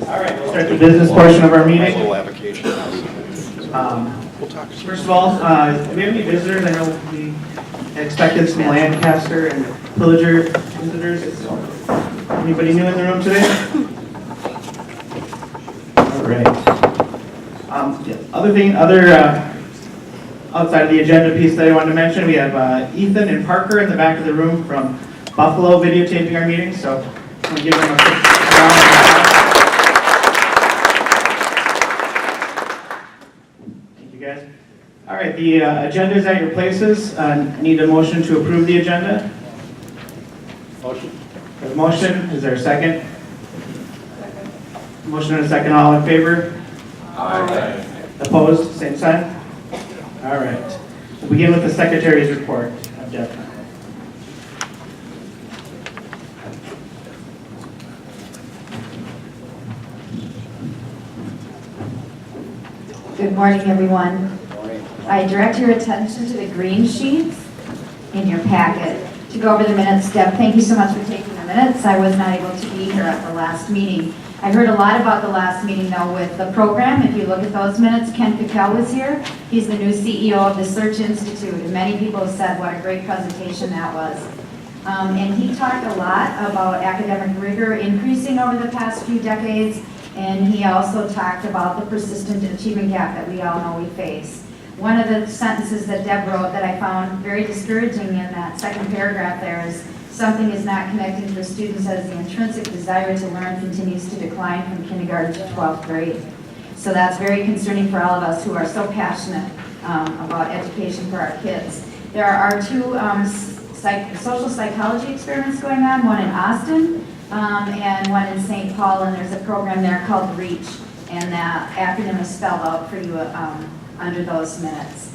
All right, we'll start the business portion of our meeting. Little application. First of all, do we have any visitors? I know we expected some Lancaster and Pillager visitors. Anybody new in the room today? All right. Outside of the agenda piece that I wanted to mention, we have Ethan and Parker in the back of the room from Buffalo videotaping our meeting, so I'm going to give them a quick round of applause. Thank you, guys. All right, the agenda is at your places. Need a motion to approve the agenda. Motion. There's a motion. Is there a second? Second. Motion and a second. All in favor? Aye. Opposed? Same sign? All right. We'll begin with the secretary's report. Jeff. Good morning, everyone. I direct your attention to the green sheets in your packet. To go over the minutes, Deb, thank you so much for taking the minutes. I was not able to be here at the last meeting. I heard a lot about the last meeting, though, with the program. If you look at those minutes, Ken Piquel was here. He's the new CEO of the Search Institute, and many people have said what a great presentation that was. And he talked a lot about academic rigor increasing over the past few decades, and he also talked about the persistent achievement gap that we all know we face. One of the sentences that Deb wrote that I found very discouraging in that second paragraph there is, something is not connecting for students as the intrinsic desire to learn continues to decline from kindergarten to 12th grade. So that's very concerning for all of us who are so passionate about education for our kids. There are two social psychology experiments going on, one in Austin and one in St. Paul, and there's a program there called REACH, and that acronym is spelled out for you under those minutes.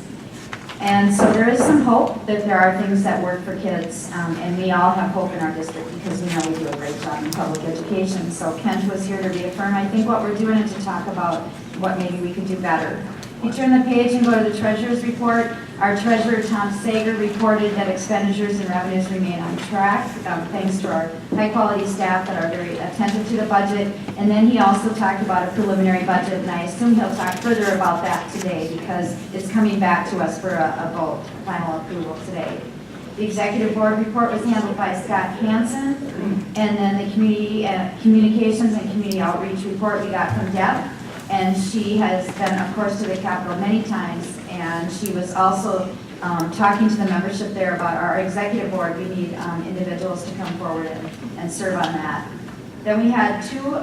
And so there is some hope that there are things that work for kids, and we all have hope in our district because we know we do a great job in public education. So Kent was here to reaffirm, I think, what we're doing and to talk about what maybe we could do better. If you turn the page and go to the treasurer's report, our treasurer, Tom Sager, reported that expenditures and revenues remain on track, thanks to our high-quality staff that are very attentive to the budget. And then he also talked about a preliminary budget, and I assume he'll talk further about that today because it's coming back to us for a vote, final approval today. The executive board report was handled by Scott Hansen, and then the community communications and community outreach report we got from Deb. And she has been, of course, to the Capitol many times, and she was also talking to the membership there about our executive board. We need individuals to come forward and serve on that. Then we had two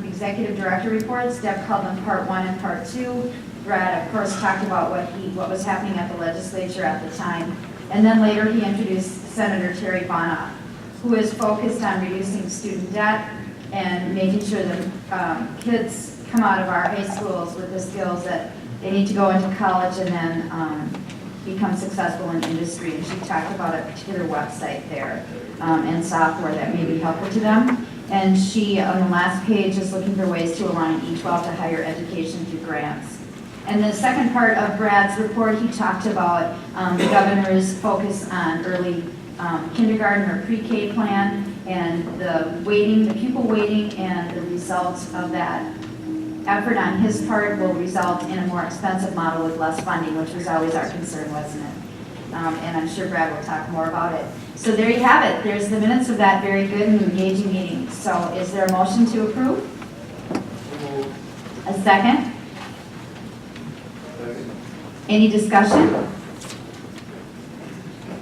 executive director reports. Deb called them part 1 and part 2. Brad, of course, talked about what was happening at the legislature at the time. And then later he introduced Senator Terry Bonner, who is focused on reducing student debt and making sure that kids come out of our high schools with the skills that they need to go into college and then become successful in industry. And she talked about a particular website there and software that may be helpful to them. And she, on the last page, is looking for ways to align E12 to higher education through grants. And the second part of Brad's report, he talked about the governor's focus on early kindergarten or pre-K plan and the weighting, the pupil weighting, and the results of that effort on his part will result in a more expensive model with less funding, which was always our concern, wasn't it? And I'm sure Brad will talk more about it. So there you have it. There's the minutes of that very good and engaging meeting. So is there a motion to approve? A second? Any discussion?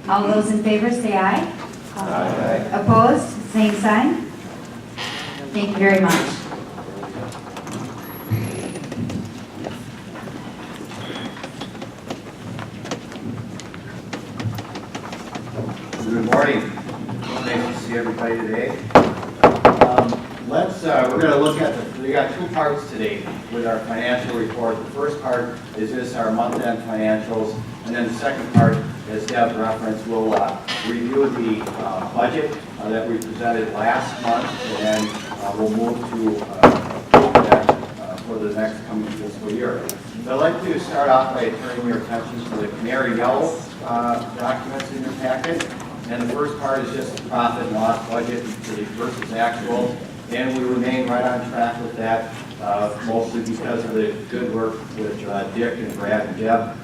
All those in favor say aye. Aye. Opposed? Same sign. Thank you very much. Good morning. Nice to see everybody today. We're going to look at we got two parts today with our financial report. The first part is just our month-end financials, and then the second part, as Deb referenced, we'll review the budget that we presented last month, and then we'll move to that for the next coming fiscal year. So I'd like to start off by turning your attention to the canary yellow documents in your packet. And the first part is just the profit and loss budget versus actual. and we remain right on track with that, mostly because of the good work with Dick and Brad and Deb,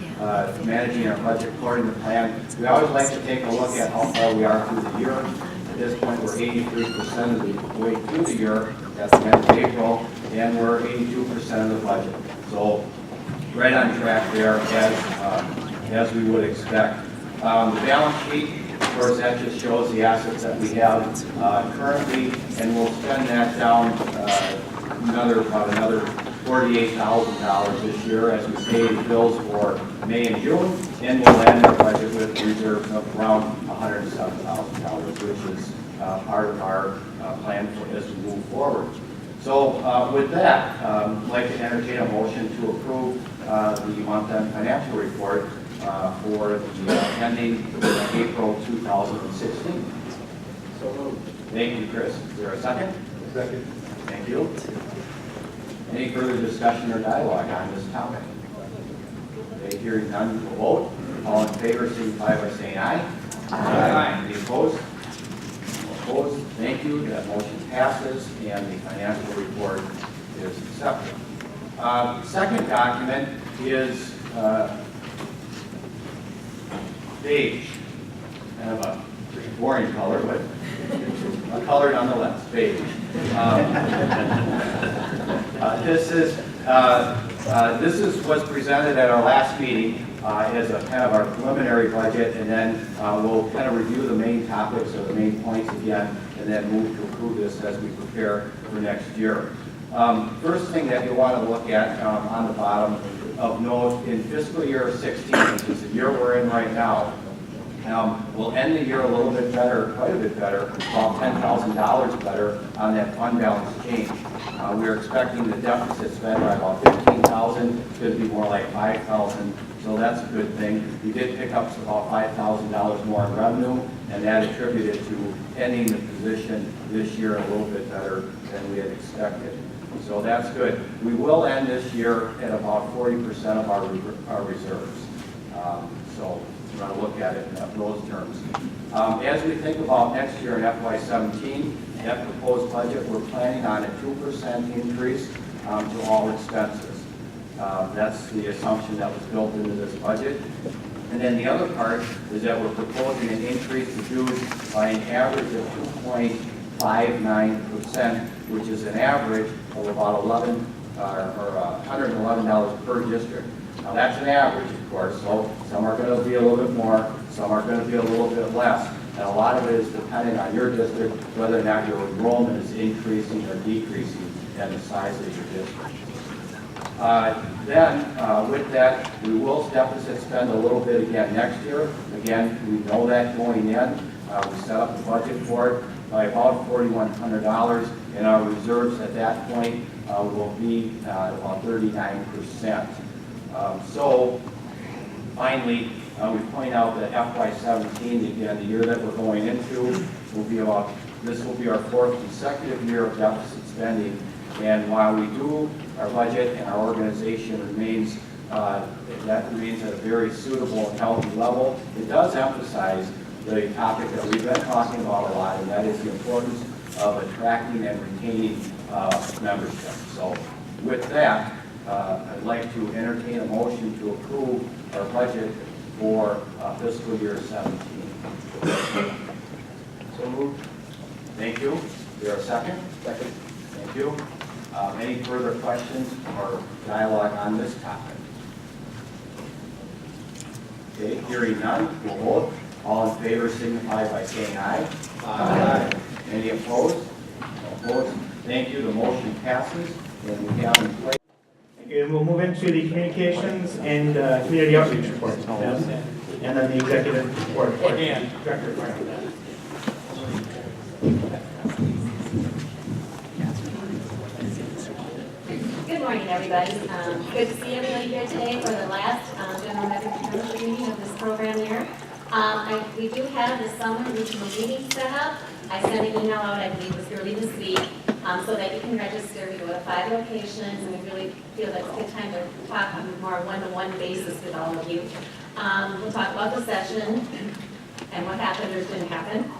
managing our budget according to plan. We always like to take a look at how far we are through the year. At this point, we're 83% of the way through the year at the end of April, and we're 82% of the budget. So right on track there as we would expect. The balance sheet, of course, that just shows the assets that we have currently, and we'll spend that down about another $48,000 this year as we pay the bills for May and June, and we'll end our budget with reserves of around $107,000, which is part of our plan for as we move forward. So with that, I'd like to entertain a motion to approve the month-end financial report for the ending April 2016. So moved. Thank you, Chris. Is there a second? Second. Thank you. Any further discussion or dialogue on this topic? Okay, hearing none, we'll vote. All in favor, signify by saying aye. Aye. Any opposed? Opposed? Thank you. That motion passes, and the financial report is accepted. Second document is beige. Kind of a pretty boring color, but a color nonetheless, beige. This is what's presented at our last meeting as a kind of our preliminary budget, and then we'll kind of review the main topics or the main points again, and then move to approve this as we prepare for next year. First thing that you want to look at on the bottom of note, in fiscal year 16, which is the year we're in right now, we'll end the year a little bit better, quite a bit better, about $10,000 better on that fund balance change. We're expecting the deficit spend by about $15,000, it's going to be more like $5,000, so that's a good thing. We did pick up about $5,000 more in revenue, and that attributed to ending the position this year a little bit better than we had expected. So that's good. We will end this year at about 40% of our reserves. So we're going to look at it in those terms. As we think about next year in FY17, that proposed budget, we're planning on a 2% increase to all expenses. That's the assumption that was built into this budget. And then the other part is that we're proposing an increase to dues by an average of 2.59%, which is an average of about $111 per district. Now that's an average, of course, so some are going to be a little bit more, some are going to be a little bit less. And a lot of it is depending on your district, whether or not your enrollment is increasing or decreasing and the size of your district. With that, we will deficit spend a little bit again next year. Again, we know that going in. We set up the budget for it by about $4,100, and our reserves at that point will be about 39%. So finally, we point out that FY17, again, the year that we're going into, this will be our fourth consecutive year of deficit spending. And while we do our budget and our organization remains at a very suitable and healthy level, it does emphasize the topic that we've been talking about a lot, and that is the importance of attracting and retaining membership. So with that, I'd like to entertain a motion to approve our budget for fiscal year 17. So moved. Thank you. Is there a second? Second. Thank you. Any further questions or dialogue on this topic? Okay, hearing none, we'll vote. All in favor signify by saying aye. Aye. Any opposed? Opposed? Thank you. The motion passes, and we have in place. And we'll move into the communications and community outreach report. And then the executive report. Again. Director of Finance. Good morning, everybody. Good to see everybody here today for the last general membership meeting of this program year. We do have the summer regional meeting set up. I sent an email out, I believe it was early this week, so that you can register. We go to 5 locations, and we really feel that it's a good time to talk on a more one-to-one basis with all of you. We'll talk about the session and what happened or didn't happen.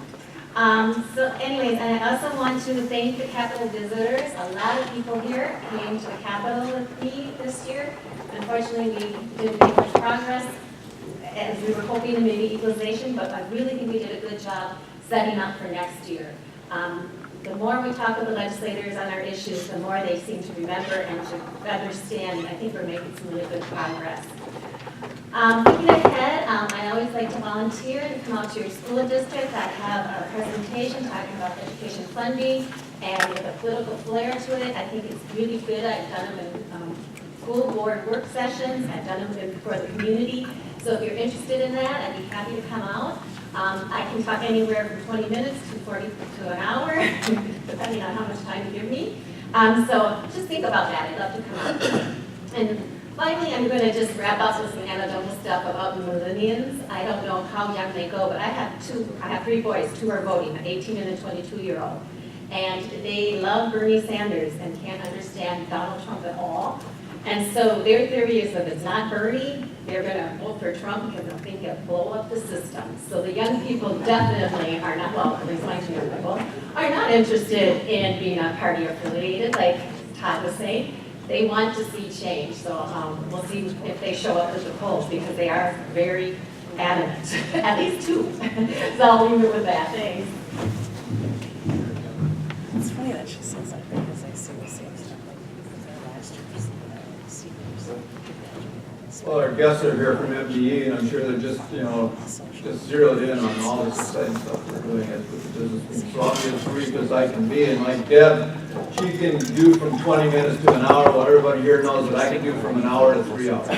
So anyways, and I also want to thank the Capitol visitors. A lot of people here came to the Capitol with me this year. Unfortunately, we didn't make much progress as we were hoping in maybe equalization, but I really think we did a good job setting up for next year. The more we talk with the legislators on our issues, the more they seem to remember and to understand. I think we're making some really good progress. Looking ahead, I always like to volunteer and come out to your school district. I have a presentation talking about education funding and with a political flair to it. I think it's really good. I've done them in school board work sessions. I've done them for the community. So if you're interested in that, I'd be happy to come out. I can talk anywhere from 20 minutes to 40 to an hour, depending on how much time you give me. So just think about that. I'd love to come out. And finally, I'm going to just wrap up with some anecdotal stuff about the millennials. I don't know how young they go, but I have 3 boys. 2 are voting, an 18 and a 22-year-old. And they love Bernie Sanders and can't understand Donald Trump at all. And so their theory is if it's not Bernie, they're going to vote for Trump because they'll think it'll blow up the system. So the young people definitely are not, well, at least my 2 young people, are not interested in being a party affiliated, like Todd was saying. They want to see change. So we'll see if they show up at the polls because they are very adamant, at least 2. So I'll leave it with that. Thanks. It's funny that she says that because I see the same stuff like with our last year's seniors. Well, our guests are here from MDE, and I'm sure they're just, just zeroed in on all this exciting stuff we're doing at the business meeting. So I'll be as brief as I can be, and like Deb, she can do from 20 minutes to an hour, what everybody here knows that I can do from an hour to 3 hours.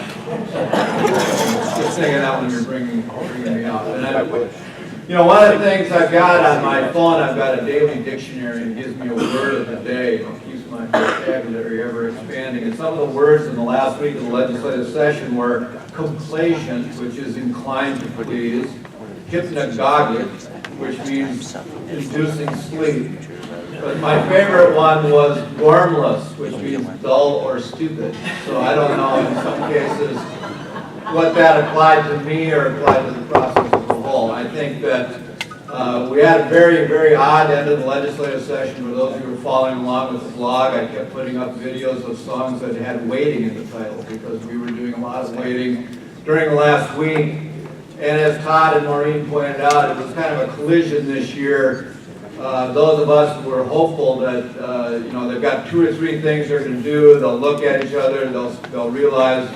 Just saying that when you're bringing me out. And one of the things I've got on my phone, I've got a daily dictionary, and it gives me a word of the day. It keeps my vocabulary ever expanding. And some of the words in the last week of the legislative session were complacent, which is inclined to please, hypnagogic, which means inducing sleep. But my favorite one was gormless, which means dull or stupid. So I don't know in some cases what that applied to me or applied to the process as a whole. I think that we had a very, very odd end of the legislative session. For those who were following along with the blog, I kept putting up videos of songs that had waiting in the title because we were doing a lot of waiting during the last week. And as Todd and Maureen pointed out, it was kind of a collision this year. Those of us who were hopeful that, they've got 2 or 3 things they're going to do. They'll look at each other. They'll realize,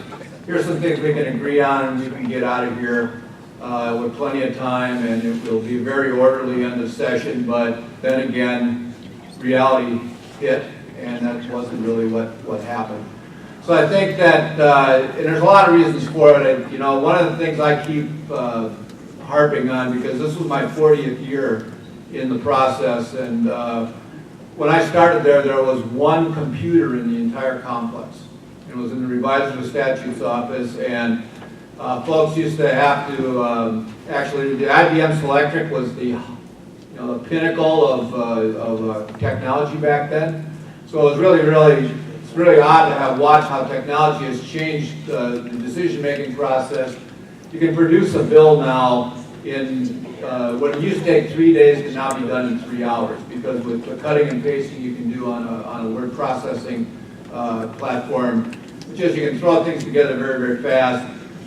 here's some things we can agree on and we can get out of here with plenty of time, and it will be a very orderly end of session. But then again, reality hit, and that wasn't really what happened. So I think that, and there's a lot of reasons for it. One of the things I keep harping on, because this was my 40th year in the process, and when I started there was 1 computer in the entire complex. It was in the Revising of Statutes office, and folks used to have to, actually, the IBM Selectric was the pinnacle of technology back then. So it was really odd to have watched how technology has changed the decision-making process. You can produce a bill now in, what used to take 3 days can now be done in 3 hours, because with the cutting and pasting you can do on a word processing platform, which is you can throw things together very, very fast.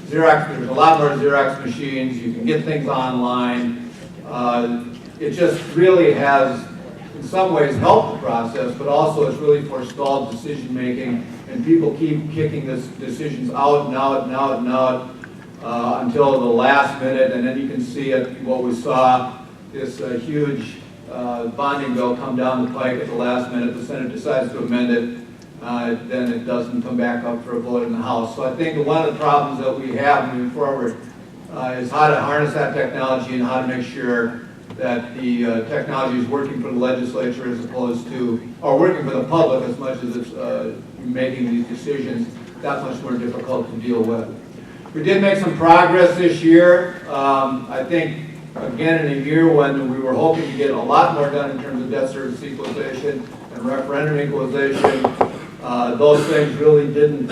Xerox, there's a lot more Xerox machines. You can get things online. It just really has, in some ways, helped the process, but also it's really forestalled decision making, and people keep kicking these decisions out and out and out and out until the last minute, and then you can see what we saw, this huge bonding bill come down the pike at the last minute. The Senate decides to amend it. Then it doesn't come back up for a vote in the House. So I think one of the problems that we have moving forward is how to harness that technology and how to make sure that the technology is working for the legislature as opposed to, or working for the public as much as it's making these decisions that much more difficult to deal with. We did make some progress this year. I think, again, in a year when we were hoping to get a lot more done in terms of debt service equalization and referendum equalization, those things really didn't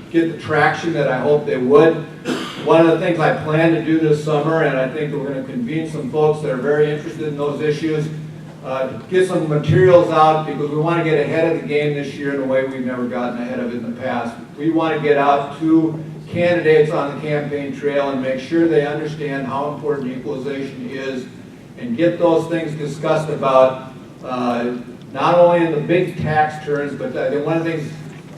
get the traction that I hoped they would. one of the things I plan to do this summer, and I think we're going to convene some folks that are very interested in those issues, to get some materials out, because we want to get ahead of the game this year in a way we've never gotten ahead of it in the past. We want to get out to candidates on the campaign trail and make sure they understand how important equalization is, and get those things discussed about, not only in the big tax terms, but I think one of the things,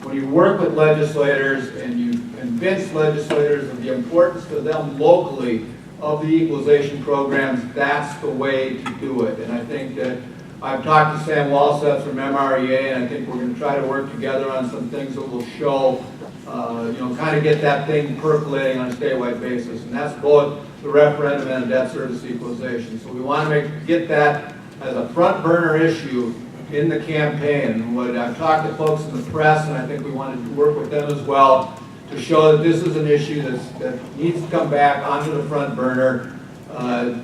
when you work with legislators and you convince legislators of the importance to them locally of the equalization programs, that's the way to do it. And I think that I've talked to Sam Walseth from MREA, and I think we're going to try to work together on some things that will show, kind of get that thing percolating on a statewide basis. And that's both the referendum and debt service equalization. So we want to get that as a front burner issue in the campaign. And what I've talked to folks in the press, and I think we want to work with them as well, to show that this is an issue that needs to come back onto the front burner.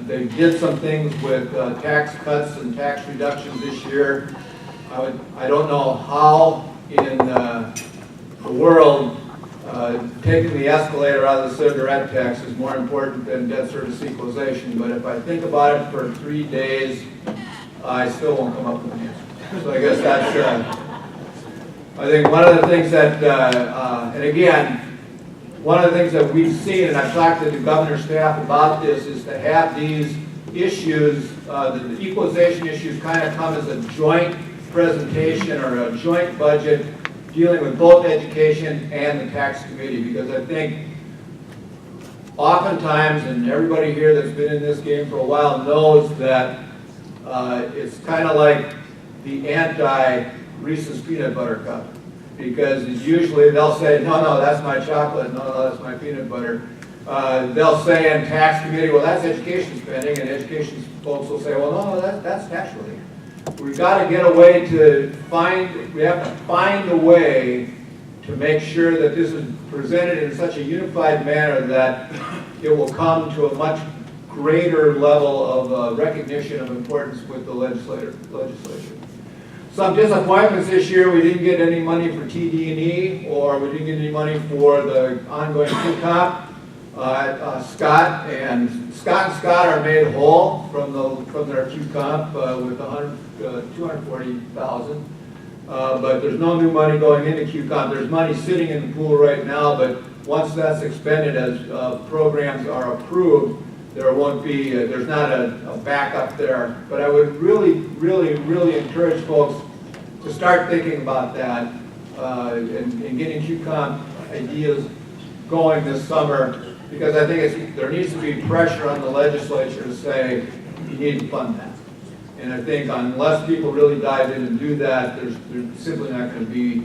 They did some things with tax cuts and tax reductions this year. I don't know how in the world taking the escalator out of the cigarette tax is more important than debt service equalization, but if I think about it for 3 days, I still won't come up with an answer. So I guess that's, I think one of the things that, and again, one of the things that we've seen, and I've talked to the governor's staff about this, is to have these issues, the equalization issues kind of come as a joint presentation or a joint budget dealing with both education and the tax committee, because I think oftentimes, and everybody here that's been in this game for a while knows that it's kind of like the anti-Reese's peanut butter cup, because usually they'll say, no, that's my chocolate, no, that's my peanut butter. They'll say in tax committee, well, that's education spending, and education folks will say, well, no, that's tax relief. We've got to get a way to we have to find a way to make sure that this is presented in such a unified manner that it will come to a much greater level of recognition of importance with the legislature. Some disappointments this year: we didn't get any money for TD&E, or we didn't get any money for the ongoing QCOP. Scott and Scott are made whole from their QCOP with $240,000, but there's no new money going into QCOP. There's money sitting in the pool right now, but once that's expended as programs are approved, there won't be there's not a backup there. But I would really encourage folks to start thinking about that and getting QCOP ideas going this summer, because I think there needs to be pressure on the legislature to say you need to fund that. And I think unless people really dive in and do that, there's simply not going to be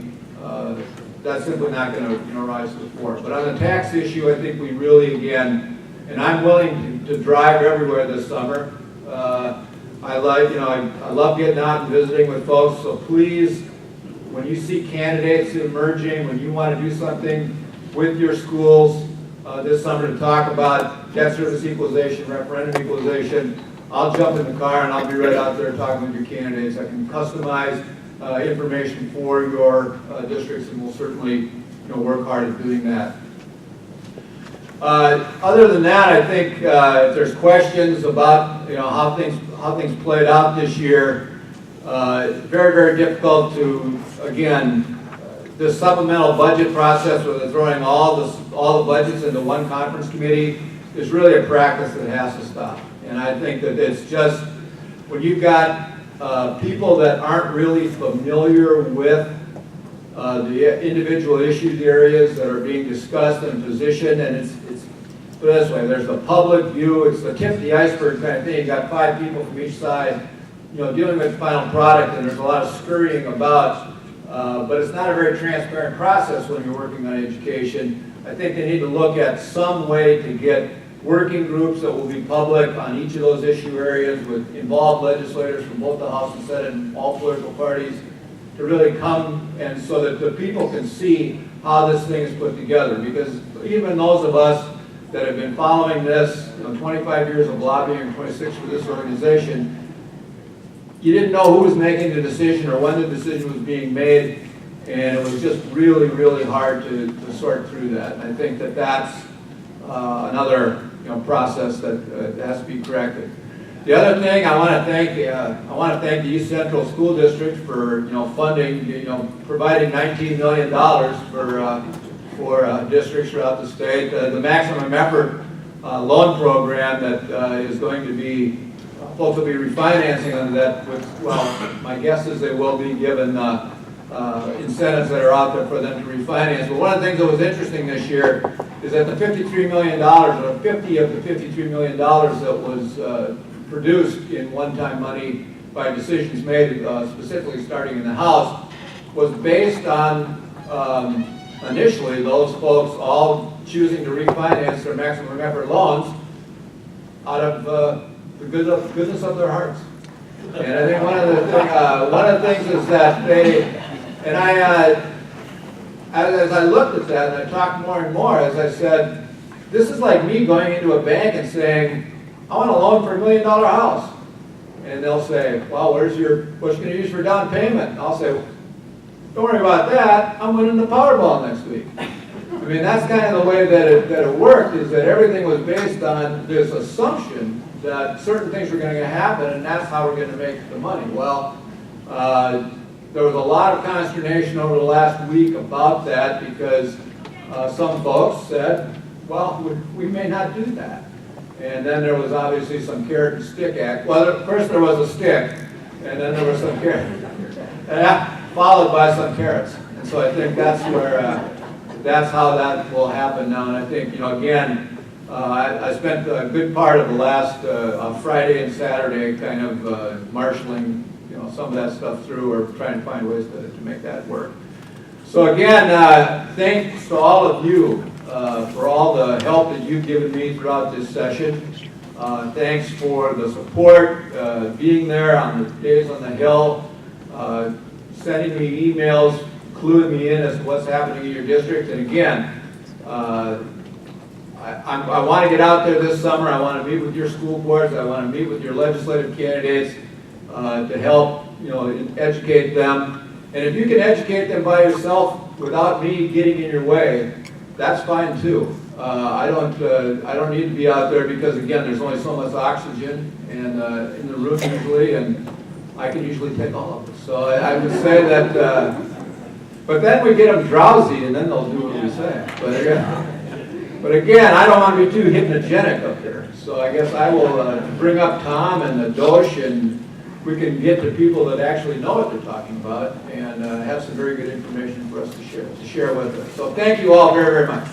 that's simply not going to rise to the fore. But on the tax issue, I think we really, again, and I'm willing to drive everywhere this summer. I love getting out and visiting with folks. So please, when you see candidates emerging, when you want to do something with your schools this summer to talk about debt service equalization, referendum equalization, I'll jump in the car and I'll be right out there talking with your candidates. I can customize information for your districts, and we'll certainly work hard at doing that. Other than that, I think if there's questions about how things played out this year, very difficult to, again, this supplemental budget process where they're throwing all the budgets into one conference committee is really a practice that has to stop. And I think that it's just, when you've got people that aren't really familiar with the individual issues areas that are being discussed and positioned, and it's put it this way, there's the public view, it's the tip of the iceberg kind of thing. You've got 5 people from each side, dealing with the final product, and there's a lot of scurrying about, but it's not a very transparent process when you're working on education. I think they need to look at some way to get working groups that will be public on each of those issue areas with involved legislators from both the House and Senate and all political parties to really come, and so that the people can see how this thing is put together. Because even those of us that have been following this, 25 years of lobbying and 26 for this organization, you didn't know who was making the decision or when the decision was being made, and it was just really hard to sort through that. And I think that that's another process that has to be corrected. The other thing I want to thank the East Central School District for funding, providing $19 million for districts throughout the state. The maximum effort loan program that is going to be, folks will be refinancing under that. Well, my guess is they will be given incentives that are out there for them to refinance. But one of the things that was interesting this year is that the $53 million, or 50 of the $53 million that was produced in one-time money by decisions made, specifically starting in the House, was based on initially those folks all choosing to refinance their maximum effort loans out of the goodness of their hearts. And I think one of the things is that they, and as I looked at that and I talked more and more, as I said, this is like me going into a bank and saying, I want a loan for $1 million house. And they'll say, well, what you going to use for down payment? And I'll say, don't worry about that, I'm winning the Powerball next week. I mean, that's kind of the way that it worked, is that everything was based on this assumption that certain things were going to happen, and that's how we're going to make the money. Well, there was a lot of consternation over the last week about that, because some folks said, well, we may not do that. And then there was obviously some carrot and stick act. Well, first there was a stick, and then there was some carrot, followed by some carrots. And so I think that's where, that's how that will happen now. And I think, again, I spent a good part of the last Friday and Saturday kind of marshaling, some of that stuff through, or trying to find ways to make that work. So again, thanks to all of you for all the help that you've given me throughout this session. Thanks for the support, being there on the days on the Hill, sending me emails, cluing me in as to what's happening in your district. And again, I want to get out there this summer. I want to meet with your school boards. I want to meet with your legislative candidates to help, educate them. And if you can educate them by yourself without me getting in your way, that's fine too. I don't need to be out there, because again, there's only so much oxygen in the room usually, and I can usually take all of it. So I would say that, but then we get them drowsy, and then they'll do what we say. But again, I don't want to be too hypnogenic up there. So I guess I will bring up Tom and the Dosh, and we can get to people that actually know what they're talking about, and have some very good information for us to share with us. So thank you all very, very much.